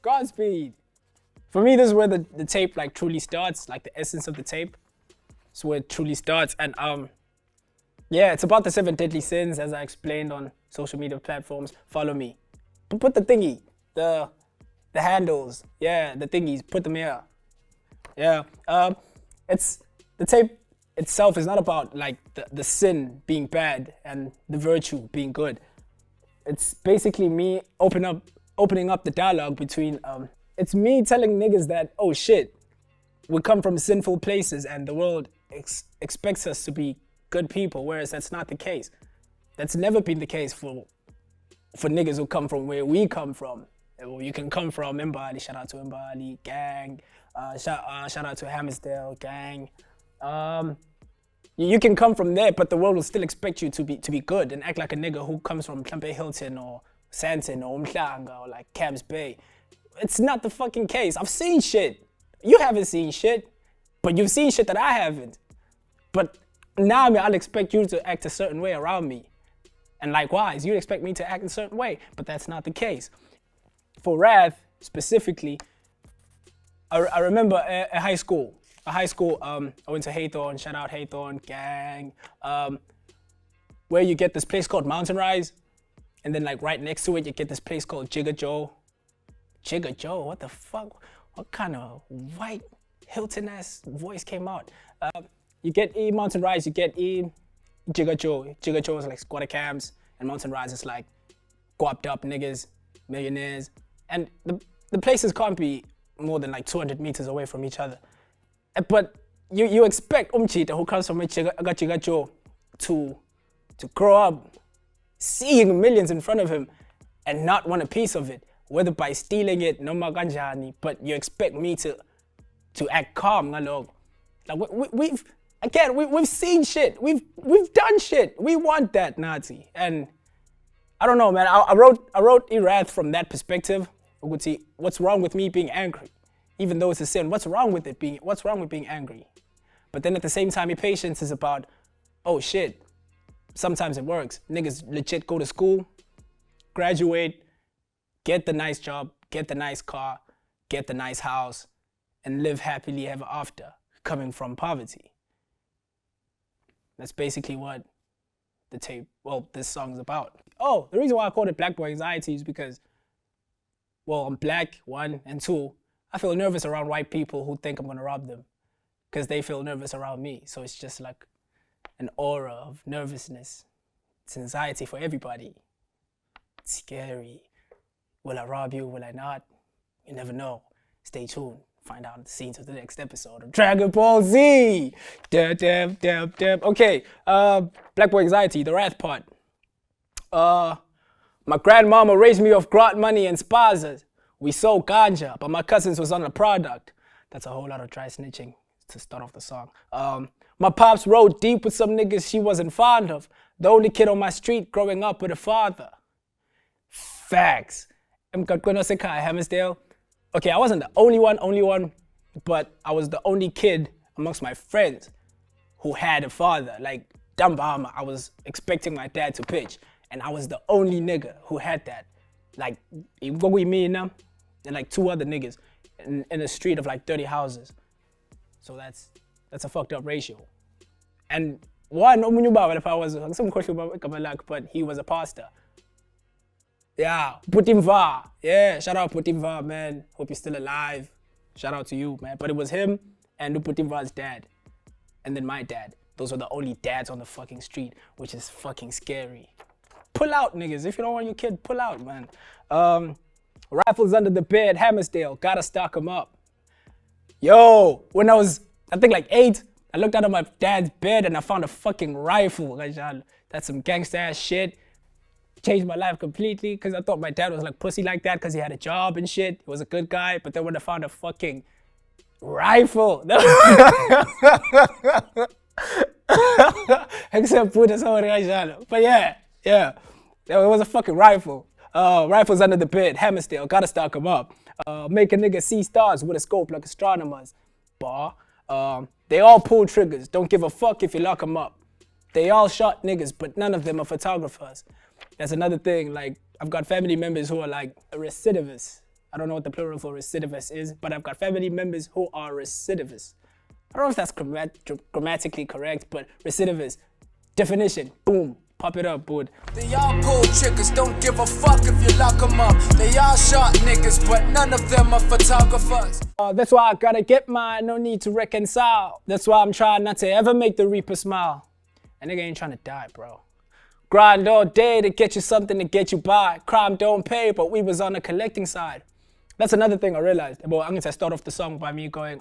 Godspeed. For me, this is where the tape like truly starts, like the essence of the tape. It's where it truly starts. And yeah, it's about the 7 deadly sins as I explained on social media platforms. Follow me. Put the thingy, the handles, yeah, the thingies, put them here. Yeah. It's the tape itself is not about like the sin being bad and the virtue being good. It's basically me opening up the dialogue between it's me telling niggas that, oh shit, we come from sinful places and the world expects us to be good people, whereas that's not the case. That's never been the case for niggas who come from where we come from. You can come from Mbali, shout out to Mbali, gang. Shout out to Hammersdale, gang. You can come from there, but the world will still expect you to be good and act like a nigga who comes from Klampe Hilton or Santon or Umhlanga or like Camps Bay. It's not the fucking case. I've seen shit. You haven't seen shit, but you've seen shit that I haven't. But now I'll expect you to act a certain way around me. And likewise, you expect me to act a certain way, but that's not the case. For Wrath, specifically, I remember at high school, I went to Haythorne, shout out Haythorne, gang, where you get this place called Mountain Rise, and then like right next to it, you get this place called Jigga Joe. Jigga Joe, what the fuck? What kind of white Hilton-ass voice came out? You get Mountain Rise, you get Jigga Joe. Jigga Joe is like squatter camps, and Mountain Rise is like guapped up niggas, millionaires. And the places can't be more than like 200 meters away from each other. But you expect Umchita, who comes from Jigga Joe, to grow up seeing millions in front of him and not want a piece of it, whether by stealing it, no maganjani, but you expect me to act calm, like we've seen shit, we've done shit, we want that, Nazi. And I don't know, man, I wrote Wrath from that perspective. What's wrong with me being angry? Even though it's a sin, what's wrong with being angry? But then at the same time, your patience is about, oh shit, sometimes it works. Niggas legit go to school, graduate, get the nice job, get the nice car, get the nice house, and live happily ever after, coming from poverty. That's basically what this song is about. Oh, the reason why I called it Black Boy Anxiety is because, well, I'm black, 1, and 2, I feel nervous around white people who think I'm gonna rob them because they feel nervous around me. So it's just like an aura of nervousness. It's anxiety for everybody. It's scary. Will I rob you? Will I not? You never know. Stay tuned. Find out the scenes of the next episode of Dragon Ball Z. Okay, Black Boy Anxiety, the Wrath part. My grandmama raised me off grant money and spazas. We sold ganja, but my cousins was on the product. That's a whole lot of dry snitching to start off the song. My pops rode deep with some niggas she wasn't fond of. The only kid on my street growing up with a father. Facts. Hammersdale. Okay, I wasn't the only one, but I was the only kid amongst my friends who had a father. Like, Dambama, I was expecting my dad to pitch, and I was the only nigga who had that. Like, go with me now, and like 2 other niggas in a street of like 30 houses. So that's a fucked up ratio. And one, if I was some question about, but he was a pastor. Yeah, Putimva. Yeah, shout out Putimva, man. Hope you're still alive. Shout out to you, man. But it was him and Putimva's dad. And then my dad. Those are the only dads on the fucking street, which is fucking scary. Pull out, niggas. If you don't want your kid, pull out, man. Rifles under the bed, Hammersdale. Gotta stock them up. Yo, when I was, I think like 8, I looked out of my dad's bed and I found a fucking rifle. That's some gangsta ass shit. Changed my life completely because I thought my dad was like pussy like that because he had a job and shit. He was a good guy. But then when I found a fucking rifle, except put us over there. But yeah, it was a fucking rifle. Rifles under the bed, Hammersdale, gotta stock them up. Make a nigga see stars with a scope like astronomers. Bar. They all pull triggers, don't give a fuck if you lock them up. They all shot niggas, but none of them are photographers. That's another thing, like, I've got family members who are like recidivists. I don't know what the plural for recidivist is, but I've got family members who are recidivists. I don't know if that's grammatically correct, but recidivist, definition, boom, pop it up, bud. They all pull triggers, don't give a fuck if you lock them up. They all shot niggas, but none of them are photographers. That's why I gotta get mine, no need to reconcile. That's why I'm trying not to ever make the reaper smile. And nigga ain't trying to die, bro. Grind all day to get you something to get you by. Crime don't pay, but we was on the collecting side. That's another thing I realized. Well, I'm gonna start off the song by me going,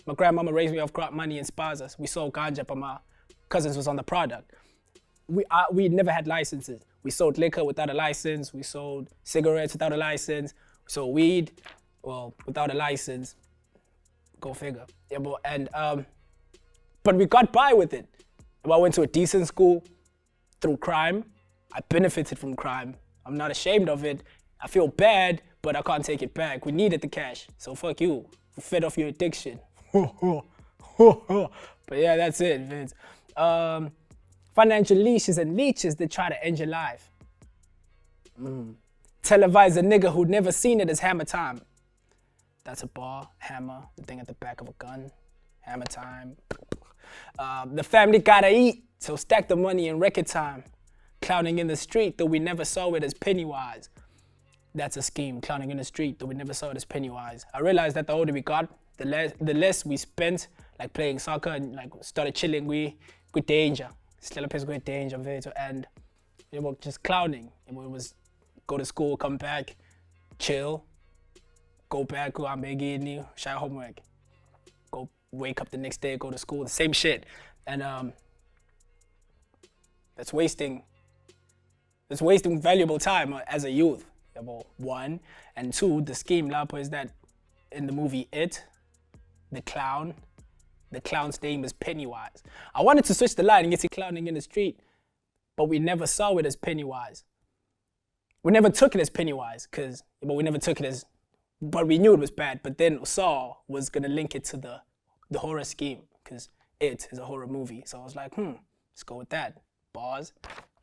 my grandmama raised me off Croc money and spazas. We sold ganja, but my cousins was on the product. We never had licenses. We sold liquor without a license. We sold cigarettes without a license. We sold weed, well, without a license. Go figure. Yeah, but we got by with it. I went to a decent school through crime. I benefited from crime. I'm not ashamed of it. I feel bad, but I can't take it back. We needed the cash, so fuck you. We fed off your addiction. But yeah, that's it, Vince. Financial leashes and leeches that try to end your life. Televise a nigga who'd never seen it as hammer time. That's a bar, hammer, the thing at the back of a gun. Hammer time. The family gotta eat, so stack the money in record time. Clowning in the street, though we never saw it as Pennywise. That's a scheme, clowning in the street, though we never saw it as Pennywise. I realized that the older we got, the less we spent, like playing soccer and like started chilling, we good danger. Still a place with danger, and it was just clowning. It was go to school, come back, chill, go back, go out making share homework, go wake up the next day, go to school, the same shit, and that's wasting valuable time as a youth. One and two, the scheme lapo is that in the movie It, the clown's name is Pennywise. I wanted to switch the line and get to clowning in the street, but we never saw it as Pennywise. We never took it as Pennywise, but we knew it was bad, but then Saw was gonna link it to the horror scheme, because It is a horror movie. So I was like, let's go with that. Bars,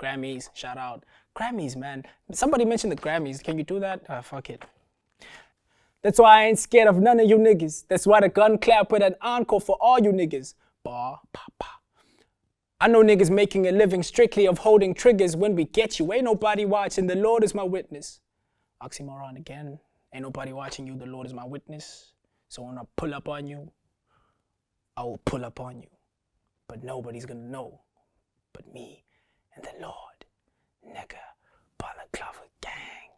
Grammys, shout out. Grammys, man. Somebody mentioned the Grammys. Can you do that? Fuck it. That's why I ain't scared of none of you niggas. That's why the gun clap with an encore for all you niggas. Bar, papa. I know niggas making a living strictly of holding triggers when we get you. Ain't nobody watching, the Lord is my witness. Oxymoron again. Ain't nobody watching you, the Lord is my witness. So when I pull up on you, I will pull up on you. But nobody's gonna know but me and the Lord. Nigga, balaclava gang.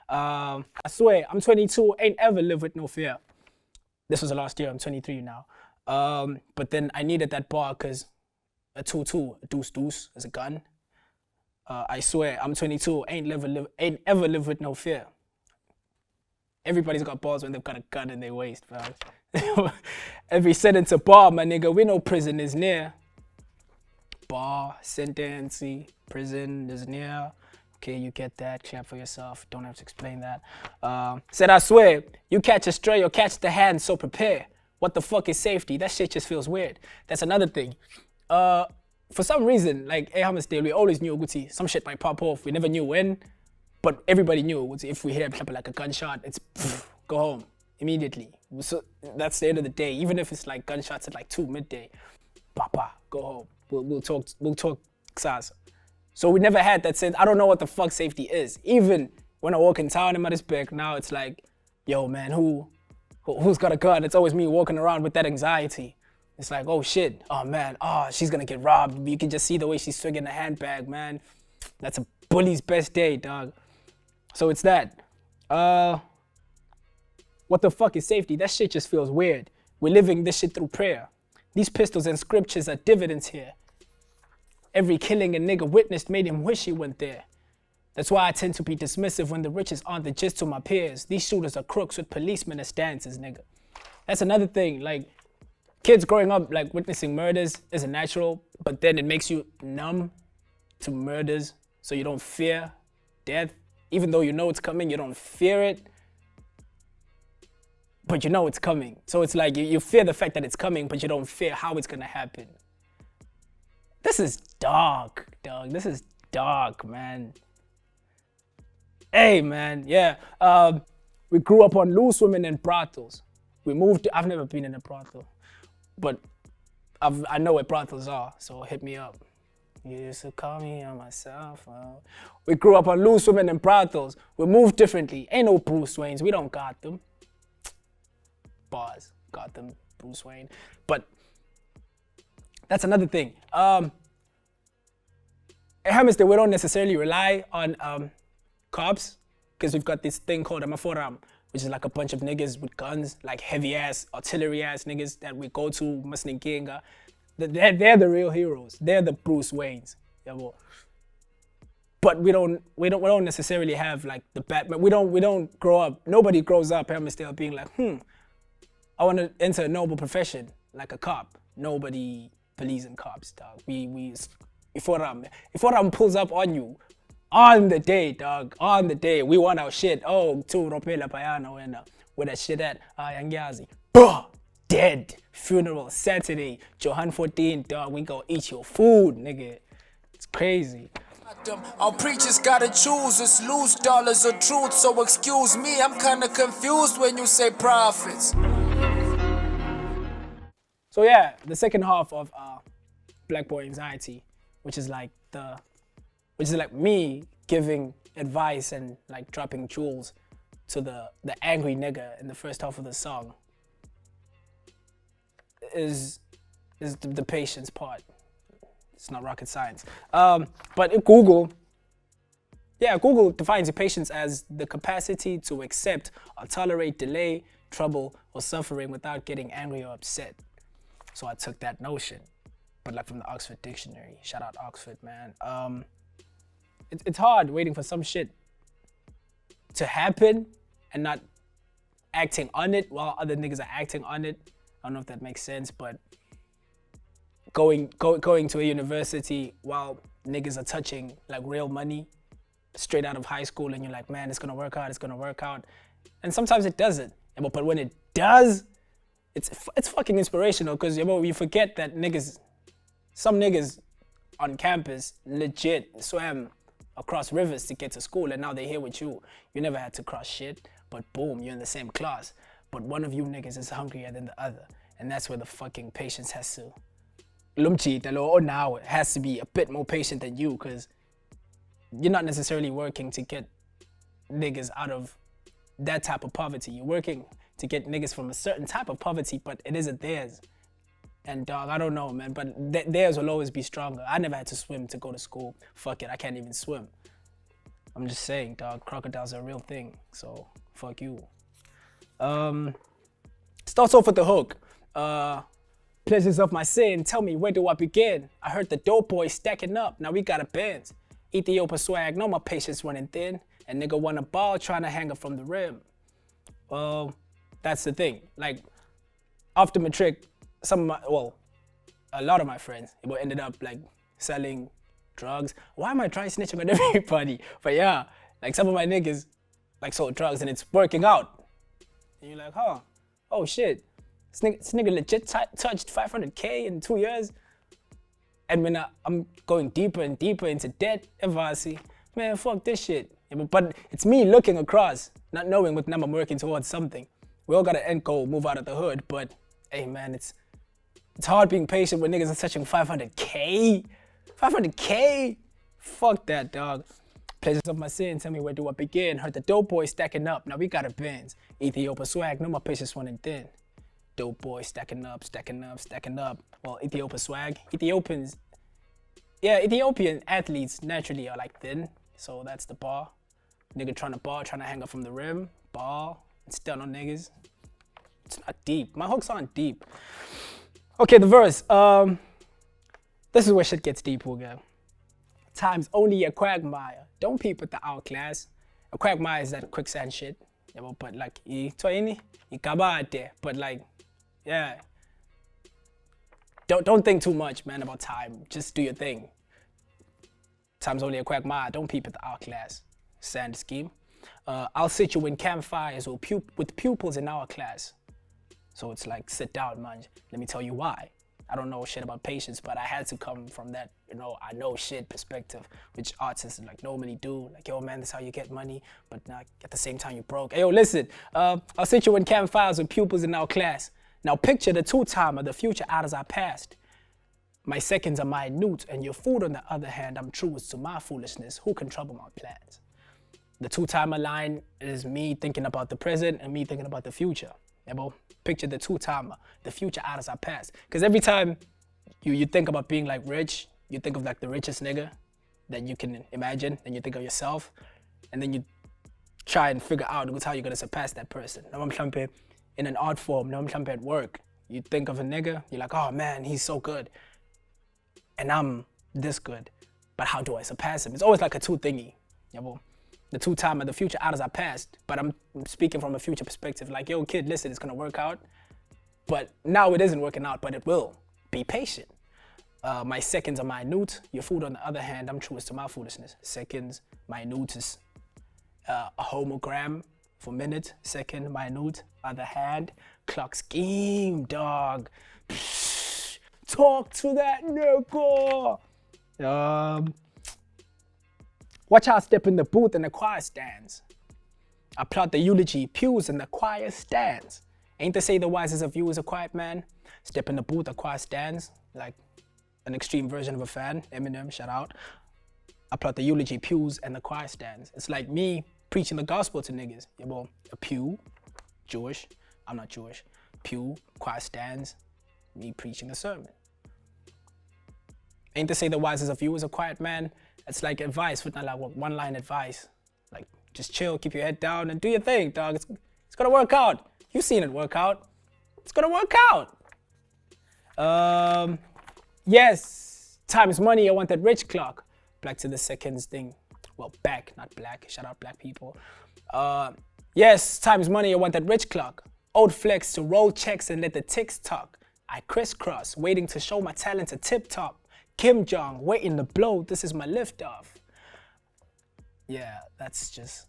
I swear, I'm 22, ain't ever lived with no fear. This was the last year, I'm 23 now. But then I needed that bar because a 2-2, a deuce is a gun. I swear, I'm 22, ain't ever lived with no fear. Everybody's got bars when they've got a gun in their waist, bro. Every sentence a bar, my nigga, we know prison is near. Bar, sentence, prison is near. Okay, you get that, clap for yourself, don't have to explain that. Said I swear, you catch a stray or catch the hand, so prepare. What the fuck is safety? That shit just feels weird. That's another thing. For some reason, like Hammersdale, we always knew Uguti, some shit might pop off. We never knew when, but everybody knew Uguti. If we hear like a gunshot, it's go home immediately. So that's the end of the day. Even if it's like gunshots at like 2 midday, papa, go home. We'll talk kusasa. So we never had that sense. I don't know what the fuck safety is. Even when I walk in town in Marisbeck, now it's like, yo man, who's got a gun? It's always me walking around with that anxiety. It's like, oh shit, oh man, she's gonna get robbed. You can just see the way she's swinging the handbag, man. That's a bully's best day, dog. So it's that. What the fuck is safety? That shit just feels weird. We're living this shit through prayer. These pistols and scriptures are dividends here. Every killing a nigga witnessed made him wish he went there. That's why I tend to be dismissive when the riches aren't the gist to my peers. These shooters are crooks with policemen as stances, nigga. That's another thing, like, kids growing up, like, witnessing murders isn't natural, but then it makes you numb to murders, so you don't fear death. Even though you know it's coming, you don't fear it, but you know it's coming. So it's like, you fear the fact that it's coming, but you don't fear how it's gonna happen. This is dark, dog. This is dark, man. Hey, man, yeah. We grew up on loose women and brothels. We moved I've never been in a brothel, but I know what brothels are, so hit me up. You used to call me on my cell phone. We grew up on loose women and brothels. We move differently. Ain't no Bruce Waynes. We don't got them. Bars. Got them, Bruce Wayne. But that's another thing. At Hammerstead, we don't necessarily rely on cops because we've got this thing called Amaforam, which is like a bunch of niggas with guns, like heavy-ass, artillery-ass niggas that we go to, Masninkinga. They're the real heroes. They're the Bruce Waynes. Yeah, well. But we don't necessarily have like the Batman. We don't grow up. Nobody grows up Hammerstead being like, I want to enter a noble profession like a cop. Nobody believes in cops, dog. If Foram pulls up on you, on the day, dog, on the day, we want our shit. Oh, tu ropela payano and where that shit at? Yangazi. Bah! Dead. Funeral Saturday, Johan 14, dog. We go eat your food, nigga. It's crazy. Our preachers gotta choose, it's loose dollars or truth, so excuse me, I'm kinda confused when you say prophets. So yeah, the second half of Black Boy Anxiety, which is like me giving advice and like dropping jewels to the angry nigga in the first half of the song, is the patience part. It's not rocket science. But in Google defines patience as the capacity to accept or tolerate delay, trouble, or suffering without getting angry or upset. So I took that notion, but like from the Oxford Dictionary. Shout out Oxford, man. It's hard waiting for some shit to happen and not acting on it while other niggas are acting on it. I don't know if that makes sense, but going to a university while niggas are touching like real money straight out of high school, and you're like, man, it's gonna work out. And sometimes it doesn't. But when it does, it's fucking inspirational, because you forget that some niggas on campus legit swam across rivers to get to school, and now they're here with you. You never had to cross shit, but boom, you're in the same class. But one of you niggas is hungrier than the other, and that's where the fucking patience has to. Now it has to be a bit more patient than you, because you're not necessarily working to get niggas out of that type of poverty. You're working to get niggas from a certain type of poverty, but it isn't theirs. And dog, I don't know, man, but theirs will always be stronger. I never had to swim to go to school. Fuck it, I can't even swim. I'm just saying, dog, crocodiles are a real thing, so fuck you. Starts off with the hook. Pleasures of my sin, tell me, where do I begin? I heard the dope boy stacking up, now we got a Benz. Ethiopia swag, know my patience running thin. And nigga want a ball trying to hang up from the rim. Well, that's the thing. Like, after matric, a lot of my friends ended up like selling drugs. Why am I trying snitching on everybody? But yeah, like some of my niggas like sold drugs and it's working out. And you're like, oh shit. This nigga legit touched 500K in 2 years. And when I'm going deeper and deeper into debt, Evasi, man, fuck this shit. But it's me looking across, not knowing what number I'm working towards something. We all got an end goal, move out of the hood, but hey man, it's hard being patient when niggas are touching 500K. 500K? Fuck that, dog. Pleasures of my sin, tell me, where do I begin? Heard the dope boy stacking up, now we got a Benz. Ethiopia swag, know my patience running thin. Dope boy stacking up. Well, Ethiopia swag. Ethiopian athletes naturally are like thin, so that's the bar. Nigga trying to hang up from the rim, ball, and stun on niggas. It's not deep. My hooks aren't deep. Okay, the verse. This is where shit gets deep, Wooga. Time's only a quagmire. Don't peep with the outclass. A quagmire is that quicksand shit. Yeah, but like, but like, yeah. Don't think too much, man, about time. Just do your thing. Time's only a quagmire. Don't peep at the outclass. Sand scheme. I'll sit you in campfires with pupils in our class. So it's like, sit down, man. Let me tell you why. I don't know shit about patience, but I had to come from that, you know, I know shit perspective, which artists like normally do. Like, yo, man, this is how you get money, but at the same time you broke. Hey, yo, listen, I'll sit you in camp files with pupils in our class. Now picture the two-timer, the future out as our past. My seconds are minute, and your food on the other hand, I'm true to my foolishness. Who can trouble my plans? The two-timer line is me thinking about the present and me thinking about the future. Yeah, bro? Picture the two-timer, the future out as our past. Because every time you think about being like rich, you think of like the richest nigga that you can imagine, then you think of yourself, and then you try and figure out how you're gonna surpass that person. Now I'm trying in an art form, now I'm trying at work. You think of a nigga, you're like, oh man, he's so good. And I'm this good, but how do I surpass him? It's always like a two thingy, yeah, bro? The two-timer, the future out as our past, but I'm speaking from a future perspective. Like, yo, kid, listen, it's gonna work out. But now it isn't working out, but it will. Be patient. My seconds are minute. Your food, on the other hand, I'm truest to my foolishness. Seconds, minute is a homogram for minute. Second, minute, other hand. Clock scheme, dog. Psh, talk to that nigga. Watch how I step in the booth and the choir stands. I plot the eulogy, pews, and the choir stands. Ain't to say the wisest of you is a quiet man. Step in the booth, the choir stands. Like an extreme version of a fan. Eminem, shout out. I plot the eulogy, pews, and the choir stands. It's like me preaching the gospel to niggas. Yeah, well, a pew, Jewish. I'm not Jewish. Pew, choir stands. Me preaching a sermon. Ain't to say the wisest of you is a quiet man. It's like advice, but not like one-line advice. Like, just chill, keep your head down, and do your thing, dog. It's gonna work out. You've seen it work out. It's gonna work out. Yes, time is money. I want that rich clock. Back to the seconds thing. Well, back, not black. Shout out black people. Yes, time is money. I want that rich clock. Old flex to roll checks and let the ticks talk. I crisscross, waiting to show my talent to tip top. Kim Jong, waiting to blow, this is my liftoff. Yeah, that's just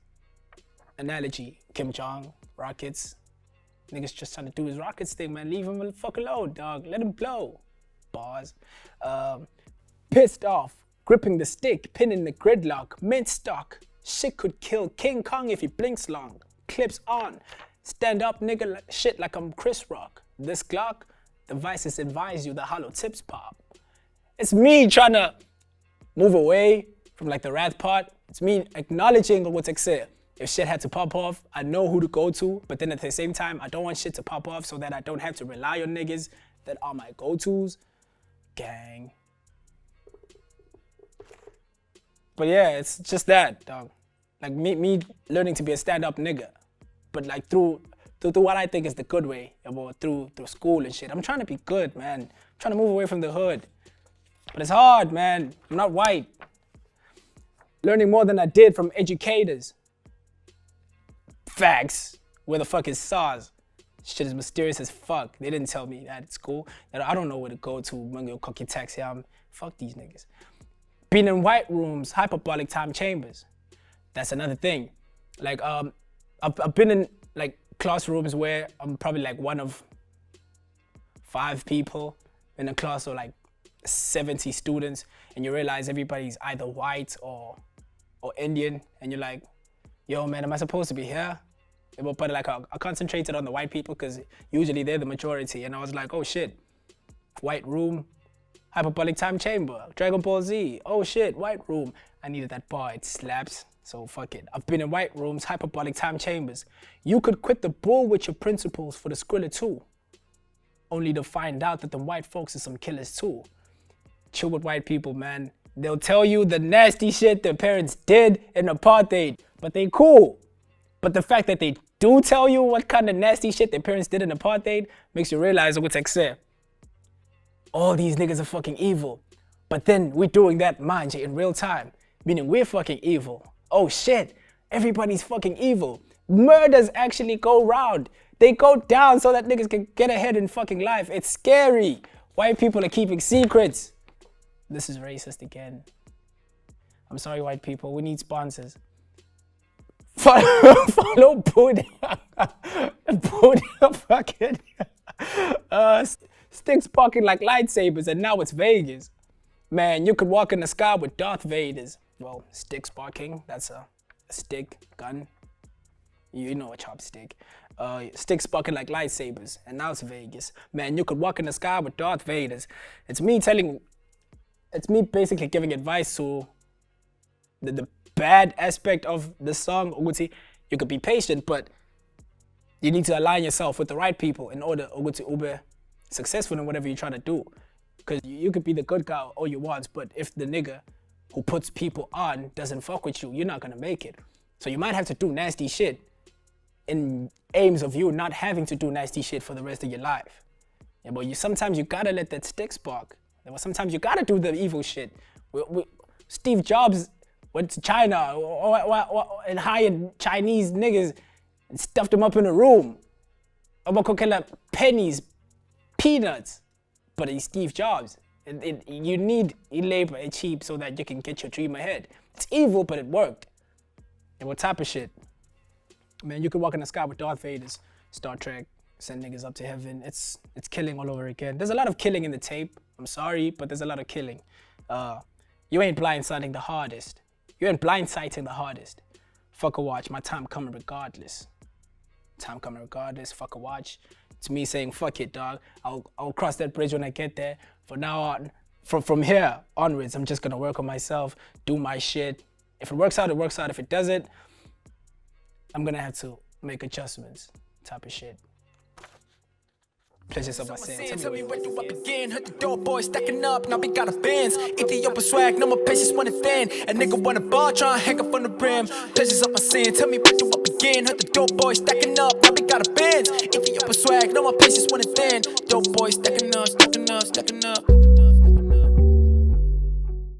analogy. Kim Jong, rockets. Niggas just trying to do his rockets thing, man. Leave him the fuck alone, dog. Let him blow. Bars. Pissed off, gripping the stick, pinning the gridlock. Mint stock, shit could kill King Kong if he blinks long. Clips on, stand up nigga shit like I'm Chris Rock. This Glock, the vices advise you the hollow tips pop. It's me trying to move away from like the wrath part. It's me acknowledging what's said. If shit had to pop off, I know who to go to, but then at the same time, I don't want shit to pop off so that I don't have to rely on niggas that are my go-tos. Gang. But yeah, it's just that, dog. Like me learning to be a stand-up nigga, but like through what I think is the good way, through school and shit. I'm trying to be good, man. I'm trying to move away from the hood. But it's hard, man. I'm not white. Learning more than I did from educators. Facts. Where the fuck is SARS? Shit is mysterious as fuck. They didn't tell me that at school. I don't know where to go to. Mungo cookie taxi. Fuck these niggas. Being in white rooms, hyperbolic time chambers. That's another thing. Like, I've been in like classrooms where I'm probably like one of 5 people in a class of like 70 students, and you realize everybody's either white or Indian, and you're like, yo man, am I supposed to be here? But like I concentrated on the white people because usually they're the majority, and I was like, oh shit, white room, hyperbolic time chamber, Dragon Ball Z, oh shit, white room. I needed that bar, it slaps, so fuck it. I've been in white rooms, hyperbolic time chambers. You could quit the bull with your principles for the Skrilla too, only to find out that the white folks are some killers too. Chill with white people, man. They'll tell you the nasty shit their parents did in apartheid, but they cool. But the fact that they do tell you what kind of nasty shit their parents did in apartheid makes you realize what's accept. All these niggas are fucking evil. But then we're doing that, mind you, in real time. Meaning we're fucking evil. Oh shit, everybody's fucking evil. Murders actually go round. They go down so that niggas can get ahead in fucking life. It's scary. White people are keeping secrets. This is racist again. I'm sorry, white people. We need sponsors. Follow Buddha. Buddha fucking Sticks sparking like lightsabers, and now it's Vegas. Man, you could walk in the sky with Darth Vader's. Well, stick sparking, that's a stick, gun. You know a chopstick. Stick sparking like lightsabers, and now it's Vegas. Man, you could walk in the sky with Darth Vader's. It's me basically giving advice to the bad aspect of the song. Ukuthi, you could be patient, but you need to align yourself with the right people in order to be successful in whatever you're trying to do. Because you could be the good guy all you want, but if the nigga who puts people on doesn't fuck with you, you're not gonna make it. So you might have to do nasty shit in aims of you not having to do nasty shit for the rest of your life. Yeah, but sometimes you gotta let that stick spark. Sometimes you gotta do the evil shit. Steve Jobs went to China and hired Chinese niggas and stuffed them up in a room. About pennies, peanuts. But he's Steve Jobs. You need labor and cheap so that you can get your dream ahead. It's evil, but it worked. And what type of shit? Man, you could walk in the sky with Darth Vader's, Star Trek, send niggas up to heaven. It's killing all over again. There's a lot of killing in the tape. I'm sorry, but there's a lot of killing. You ain't blindsiding the hardest. You ain't blindsighting the hardest. Fuck a watch, my time coming regardless. Time coming regardless, fuck a watch. It's me saying, fuck it, dog. I'll cross that bridge when I get there. For now on, from here onwards, I'm just gonna work on myself, do my shit. If it works out, it works out. If it doesn't, I'm gonna have to make adjustments, type of shit. Pleasures of my sin. Tell me where do I begin? Hurt the door, boy, stacking up. Now we got a Benz. Ethiopian swag, no more patience when it's thin. A nigga want a ball, try and hang up on the rim. Pleasures of my sin. Tell me where do I begin? Hurt the door, boy, stacking up. Now we got a Benz. Ethiopian swag, no more patience when it's thin. Dope boy, stacking up, stacking up, stacking up.